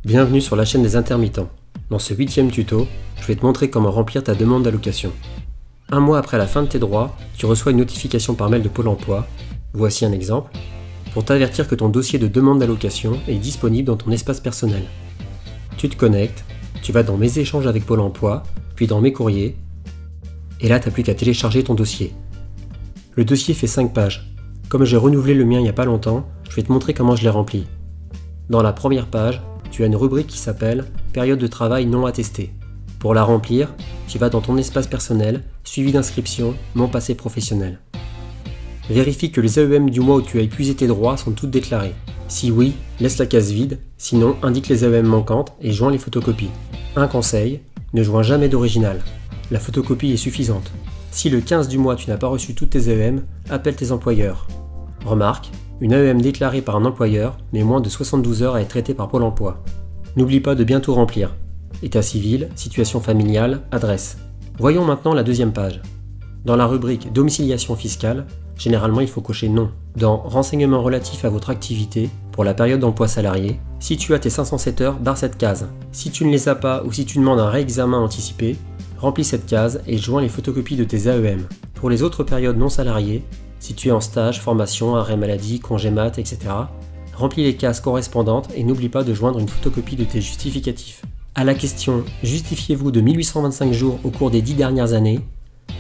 Bienvenue sur la chaîne des intermittents. Dans ce 8e tuto, je vais te montrer comment remplir ta demande d'allocation. Un mois après la fin de tes droits, tu reçois une notification par mail de Pôle emploi, voici un exemple, pour t'avertir que ton dossier de demande d'allocation est disponible dans ton espace personnel. Tu te connectes, tu vas dans Mes échanges avec Pôle emploi, puis dans Mes courriers, et là tu n'as plus qu'à télécharger ton dossier. Le dossier fait 5 pages. Comme j'ai renouvelé le mien il n'y a pas longtemps, je vais te montrer comment je l'ai rempli. Dans la première page, tu as une rubrique qui s'appelle « Période de travail non attestée ». Pour la remplir, tu vas dans ton espace personnel, suivi d'inscription, Mon passé professionnel. Vérifie que les AEM du mois où tu as épuisé tes droits sont toutes déclarées. Si oui, laisse la case vide, sinon indique les AEM manquantes et joins les photocopies. Un conseil, ne joins jamais d'original. La photocopie est suffisante. Si le 15 du mois tu n'as pas reçu toutes tes AEM, appelle tes employeurs. Remarque, une AEM déclarée par un employeur met moins de 72 heures à être traitée par Pôle emploi. N'oublie pas de bien tout remplir. État civil, situation familiale, adresse. Voyons maintenant la deuxième page. Dans la rubrique domiciliation fiscale, généralement il faut cocher non. Dans renseignements relatifs à votre activité, pour la période d'emploi salarié, si tu as tes 507 heures, barre cette case. Si tu ne les as pas ou si tu demandes un réexamen anticipé, remplis cette case et joins les photocopies de tes AEM. Pour les autres périodes non salariées, si tu es en stage, formation, arrêt maladie, congé mat, etc., remplis les cases correspondantes et n'oublie pas de joindre une photocopie de tes justificatifs. À la question « Justifiez-vous de 1825 jours au cours des 10 dernières années ?»,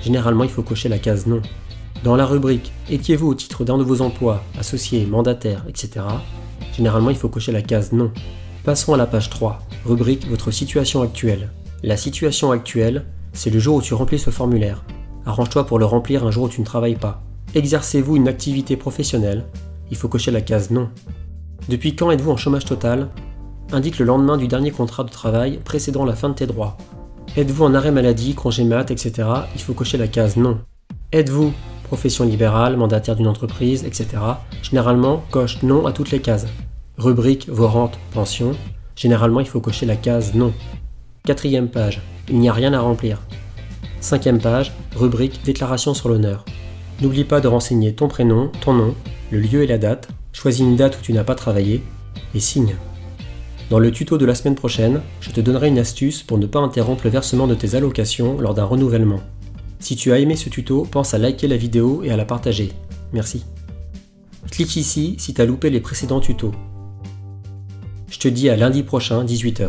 généralement il faut cocher la case « Non ». Dans la rubrique « Étiez-vous au titre d'un de vos emplois, associé, mandataire, etc. », généralement il faut cocher la case « Non ». Passons à la page 3, rubrique « Votre situation actuelle ». La situation actuelle, c'est le jour où tu remplis ce formulaire. Arrange-toi pour le remplir un jour où tu ne travailles pas. Exercez-vous une activité professionnelle? Il faut cocher la case « Non ». Depuis quand êtes-vous en chômage total? Indique le lendemain du dernier contrat de travail précédant la fin de tes droits. Êtes-vous en arrêt maladie, congé mat, etc. Il faut cocher la case « Non ». Êtes-vous profession libérale, mandataire d'une entreprise, etc. Généralement, coche « Non » à toutes les cases. Rubrique vos rentes, pensions. Généralement, il faut cocher la case « Non ». 4e page, il n'y a rien à remplir. 5e page, rubrique déclaration sur l'honneur. N'oublie pas de renseigner ton prénom, ton nom, le lieu et la date, choisis une date où tu n'as pas travaillé, et signe. Dans le tuto de la semaine prochaine, je te donnerai une astuce pour ne pas interrompre le versement de tes allocations lors d'un renouvellement. Si tu as aimé ce tuto, pense à liker la vidéo et à la partager. Merci. Clique ici si tu as loupé les précédents tutos. Je te dis à lundi prochain, 18 h.